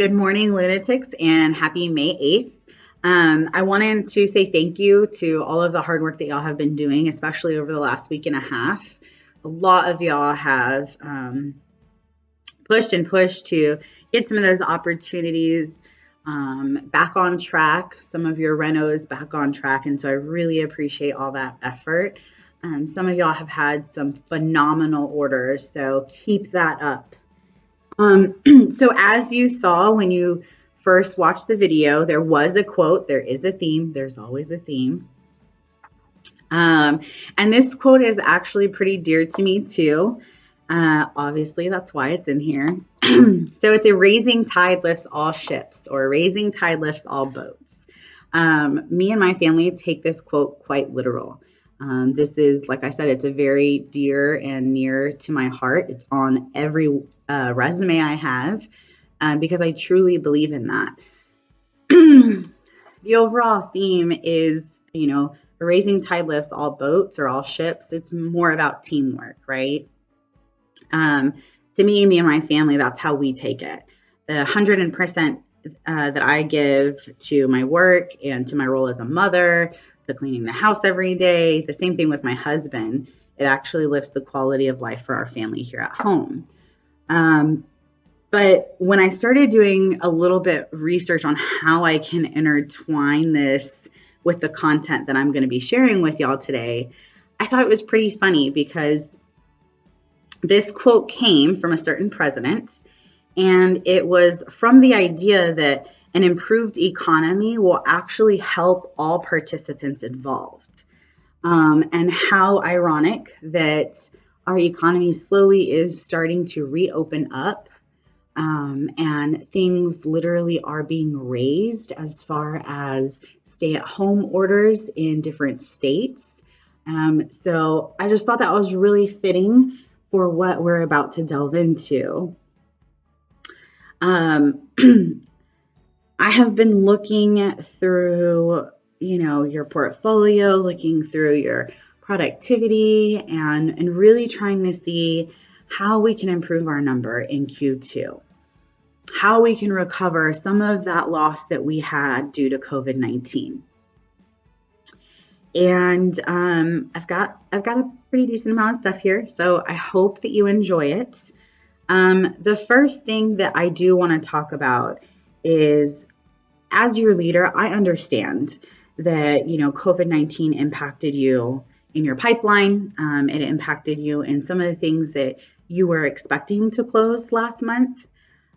Good morning, lunatics, and happy May 8th. I wanted to say thank you to all of the hard work that y'all have been doing, especially over the last week and a half. A lot of y'all have pushed and pushed to get some of those opportunities back on track, some of your renos back on track. And so I really appreciate all that effort. Some of y'all have had some phenomenal orders, so keep that up. So as you saw when you first watched the video, there was a quote. There is a theme. There's always a theme. And this quote is actually pretty dear to me too. Obviously, that's why it's in here. So it's a raising tide lifts all ships, or a raising tide lifts all boats. Me and my family take this quote quite literal. This is, like I said, it's a very dear and near to my heart. It's on every resume I have because I truly believe in that. The overall theme is, raising tide lifts all boats or all ships. It's more about teamwork, right? To me and my family, that's how we take it. The 100% that I give to my work and to my role as a mother, to cleaning the house every day, the same thing with my husband. It actually lifts the quality of life for our family here at home. But when I started doing a little bit of research on how I can intertwine this with the content that I'm going to be sharing with y'all today, I thought it was pretty funny because this quote came from a certain president, and it was from the idea that an improved economy will actually help all participants involved. And how ironic that our economy slowly is starting to reopen up, and things literally are being raised as far as stay-at-home orders in different states. So I just thought that was really fitting for what we're about to delve into. I have been looking through, your portfolio, looking through your productivity, and really trying to see how we can improve our number in Q2, how we can recover some of that loss that we had due to COVID-19. And I've got a pretty decent amount of stuff here, so I hope that you enjoy it. The first thing that I do want to talk about is, as your leader, I understand that COVID-19 impacted you in your pipeline. It impacted you in some of the things that you were expecting to close last month.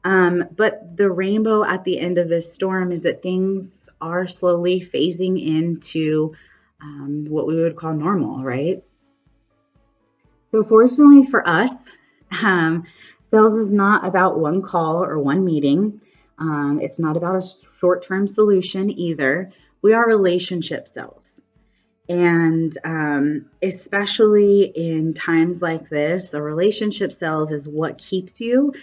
But the rainbow at the end of this storm is that things are slowly phasing into what we would call normal, right? So fortunately for us, sales is not about one call or one meeting. It's not about a short-term solution either. We are relationship sales. And especially in times like this, a relationship sales is what keeps you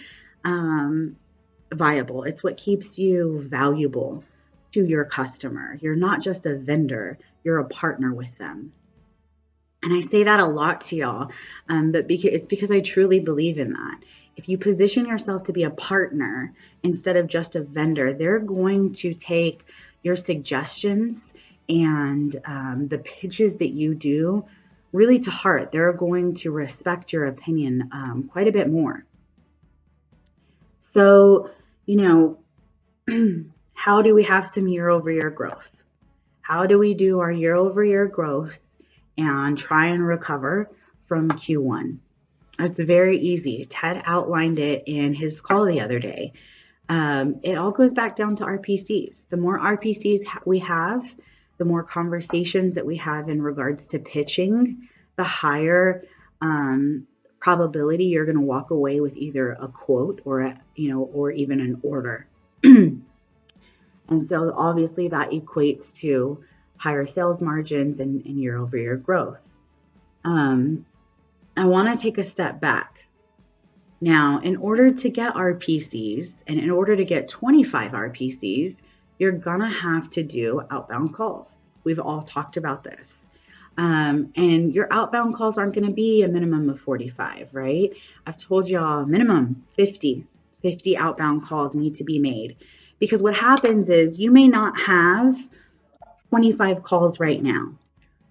viable. It's what keeps you valuable to your customer. You're not just a vendor, you're a partner with them. And I say that a lot to y'all, but it's because I truly believe in that. If you position yourself to be a partner instead of just a vendor, they're going to take your suggestions and the pitches that you do really to heart. They're going to respect your opinion quite a bit more. So, how do we have some year-over-year growth? How do we do our year-over-year growth and try and recover from Q1? It's very easy. Ted outlined it in his call the other day. It all goes back down to RPCs. The more RPCs we have, the more conversations that we have in regards to pitching, the higher probability you're going to walk away with either a quote or or even an order. And so obviously that equates to higher sales margins and year-over-year growth. I want to take a step back. Now, in order to get RPCs and in order to get 25 RPCs, you're going to have to do outbound calls. We've all talked about this. And your outbound calls aren't going to be a minimum of 45, right? I've told y'all minimum 50 50 outbound calls need to be made. Because what happens is you may not have 25 calls right now.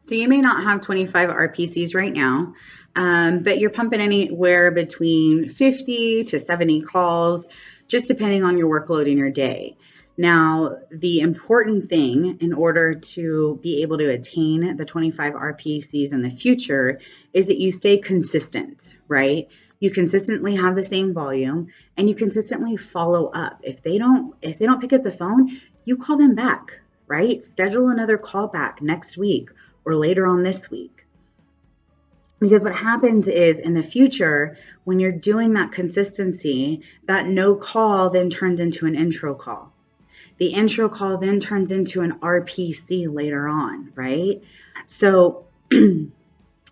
So you may not have 25 RPCs right now, but you're pumping anywhere between 50 to 70 calls, just depending on your workload in your day. Now, the important thing in order to be able to attain the 25 RPCs in the future is that you stay consistent, right? You consistently have the same volume and you consistently follow up. If they don't pick up the phone, you call them back, right? Schedule another call back next week or later on this week. Because what happens is in the future, when you're doing that consistency, that no call then turns into an intro call. The intro call then turns into an RPC later on, right? So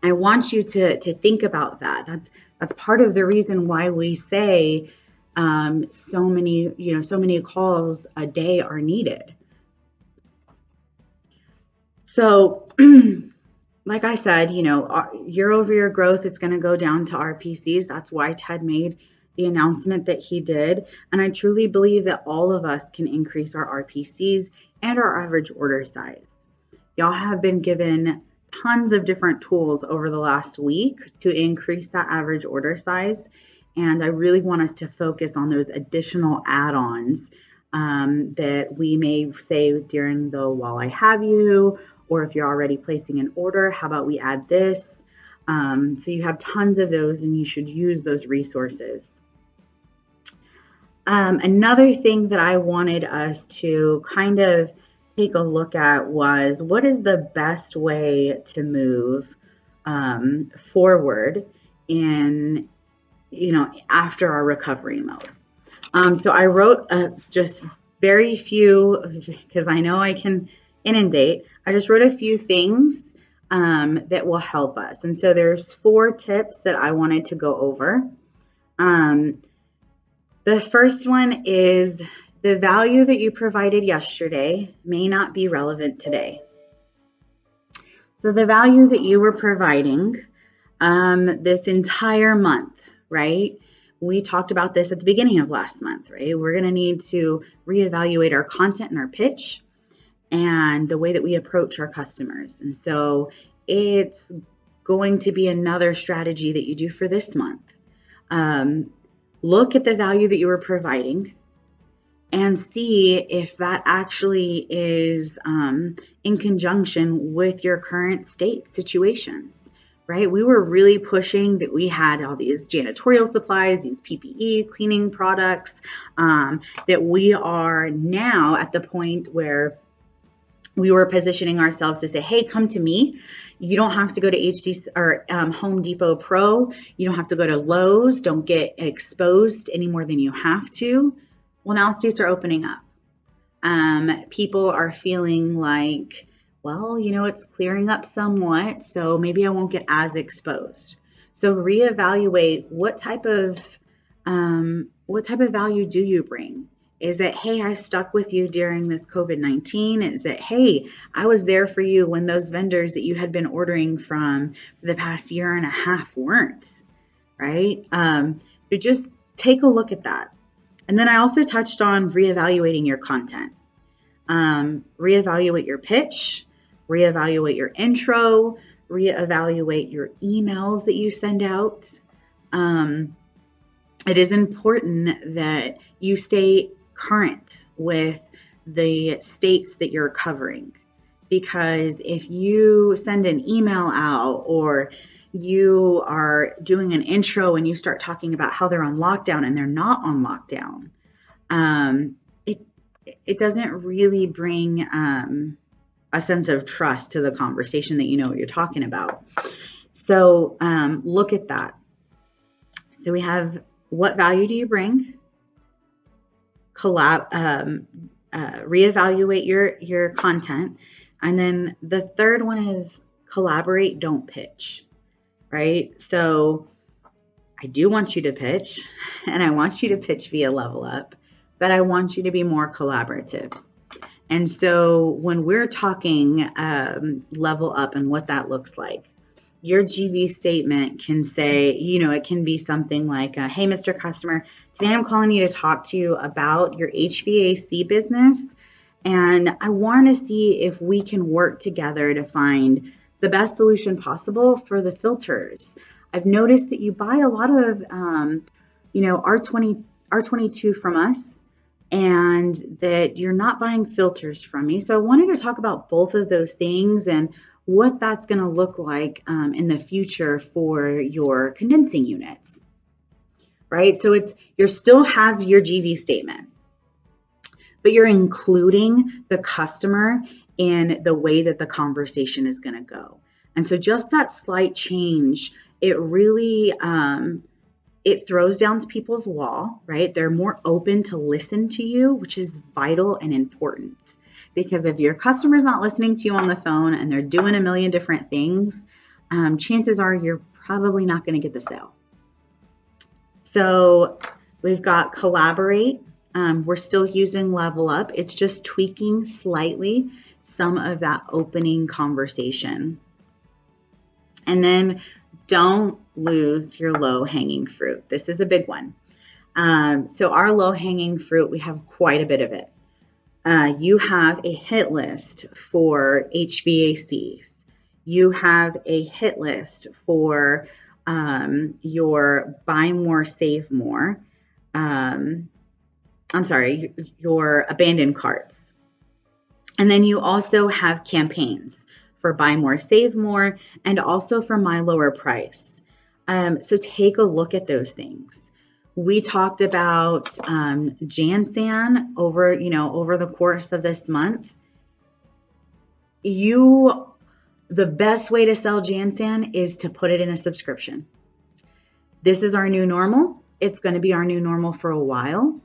I want you to think about that. That's part of the reason why we say so many calls a day are needed. So like I said, year over year growth, it's going to go down to RPCs. That's why Ted made the announcement that he did. And I truly believe that all of us can increase our RPCs and our average order size. Y'all have been given tons of different tools over the last week to increase that average order size. And I really want us to focus on those additional add-ons that we may say during the while I have you, or if you're already placing an order, how about we add this? So you have tons of those and you should use those resources. Another thing that I wanted us to kind of take a look at was what is the best way to move forward in, after our recovery mode. So I wrote just very few, because I know I can inundate. I just wrote a few things that will help us. And so there's 4 tips that I wanted to go over. The first one is the value that you provided yesterday may not be relevant today. So the value that you were providing this entire month, right? We talked about this at the beginning of last month, right? We're going to need to reevaluate our content and our pitch and the way that we approach our customers. And so it's going to be another strategy that you do for this month. Look at the value that you were providing and see if that actually is in conjunction with your current state situations, right? We were really pushing that we had all these janitorial supplies, these PPE, cleaning products, that we are now at the point where we were positioning ourselves to say, hey, come to me. You don't have to go to HD or Home Depot Pro. You don't have to go to Lowe's. Don't get exposed any more than you have to. Well, now states are opening up. People are feeling like, well, it's clearing up somewhat, so maybe I won't get as exposed. So reevaluate what type of value do you bring? Is it, hey, I stuck with you during this COVID-19? Is it, hey, I was there for you when those vendors that you had been ordering from for the past year and a half weren't, right? So just take a look at that. And then I also touched on reevaluating your content. Reevaluate your pitch, reevaluate your intro, reevaluate your emails that you send out. It is important that you stay current with the states that you're covering, because if you send an email out or you are doing an intro and you start talking about how they're on lockdown and they're not on lockdown, it doesn't really bring a sense of trust to the conversation that you know what you're talking about. So look at that. So we have, what value do you bring? Reevaluate your content. And then the third one is collaborate, don't pitch, right? So I do want you to pitch, and I want you to pitch via Level Up, but I want you to be more collaborative. And so when we're talking Level Up and what that looks like, your GV statement can say, it can be something like, hey, Mr. Customer, today I'm calling you to talk to you about your HVAC business. And I want to see if we can work together to find the best solution possible for the filters. I've noticed that you buy a lot of, R22 from us, and that you're not buying filters from me. So I wanted to talk about both of those things and what that's going to look like in the future for your condensing units, right? So you still have your GV statement, but you're including the customer in the way that the conversation is going to go. And so just that slight change, it really it throws down people's wall, right? They're more open to listen to you, which is vital and important. Because if your customer's not listening to you on the phone and they're doing a million different things, chances are you're probably not going to get the sale. So we've got collaborate. We're still using level up. It's just tweaking slightly some of that opening conversation. And then don't lose your low hanging fruit. This is a big one. So our low hanging fruit, we have quite a bit of it. You have a hit list for HVACs. You have a hit list for your buy more, save more. Your abandoned carts. And then you also have campaigns for buy more, save more, and also for my lower price. So take a look at those things. We talked about Jansan over the course of this month. The best way to sell Jansan is to put it in a subscription. This is our new normal. It's going to be our new normal for a while.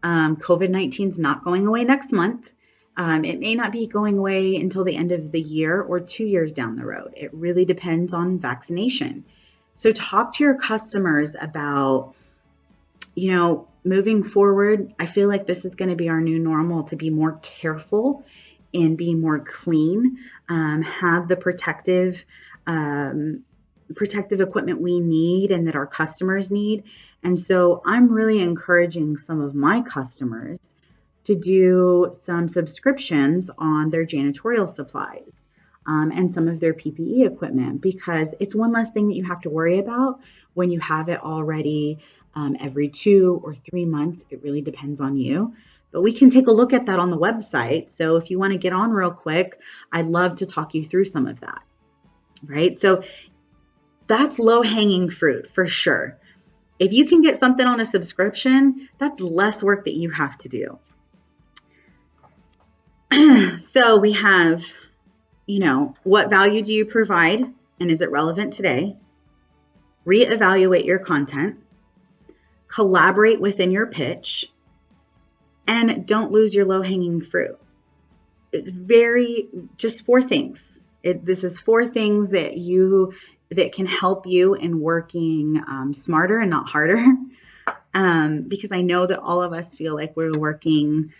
COVID-19 is not going away next month. It may not be going away until the end of the year or 2 years down the road. It really depends on vaccination. So talk to your customers about, moving forward. I feel like this is going to be our new normal, to be more careful and be more clean, have the protective equipment we need and that our customers need. And so I'm really encouraging some of my customers to do some subscriptions on their janitorial supplies and some of their PPE equipment, because it's one less thing that you have to worry about when you have it already every 2 or 3 months. It really depends on you. But we can take a look at that on the website. So if you want to get on real quick, I'd love to talk you through some of that, right? So that's low-hanging fruit for sure. If you can get something on a subscription, that's less work that you have to do. So we have, what value do you provide and is it relevant today? Reevaluate your content, collaborate within your pitch, and don't lose your low-hanging fruit. It's just 4 things. This is 4 things that can help you in working smarter and not harder. Because I know that all of us feel like we're working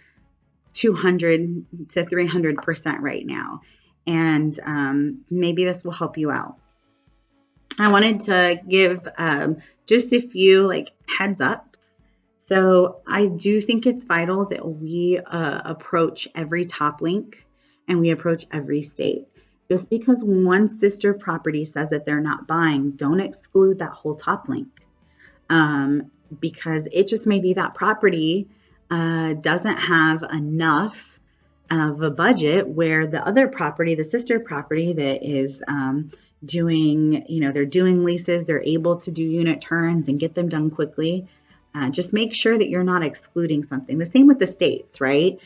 200 to 300% right now. And maybe this will help you out. I wanted to give just a few heads ups. So I do think it's vital that we approach every top link and we approach every state. Just because one sister property says that they're not buying, don't exclude that whole top link. Because it just may be that property doesn't have enough of a budget where the other property, the sister property that is doing, they're doing leases, they're able to do unit turns and get them done quickly. Just make sure that you're not excluding something. The same with the states, right?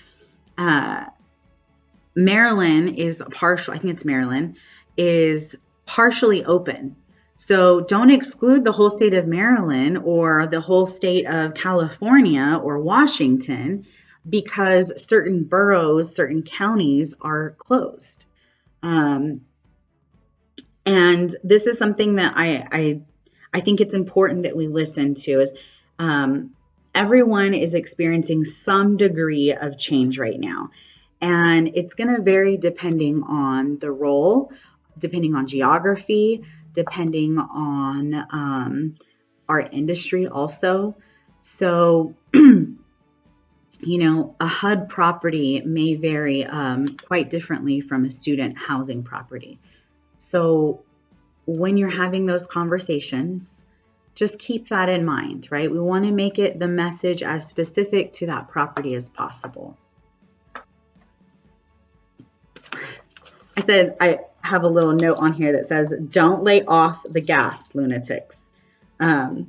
Maryland is partial, I think it's Maryland, is partially open. So don't exclude the whole state of Maryland or the whole state of California or Washington because certain boroughs, certain counties are closed. And this is something that I think it's important that we listen to is everyone is experiencing some degree of change right now. And it's going to vary depending on the role depending on geography, depending on our industry also. So, a HUD property may vary quite differently from a student housing property. So, when you're having those conversations, just keep that in mind, right? We want to make it the message as specific to that property as possible. I said I have a little note on here that says, don't lay off the gas, lunatics. I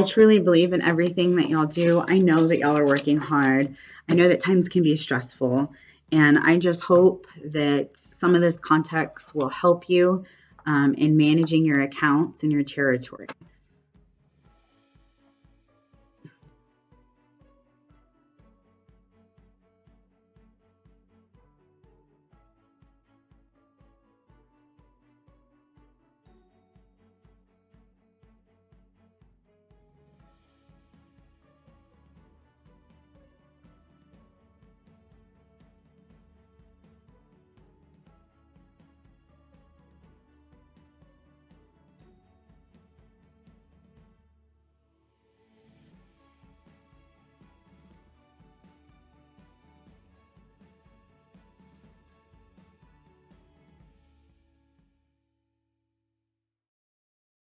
truly believe in everything that y'all do. I know that y'all are working hard. I know that times can be stressful. And I just hope that some of this context will help you in managing your accounts and your territory.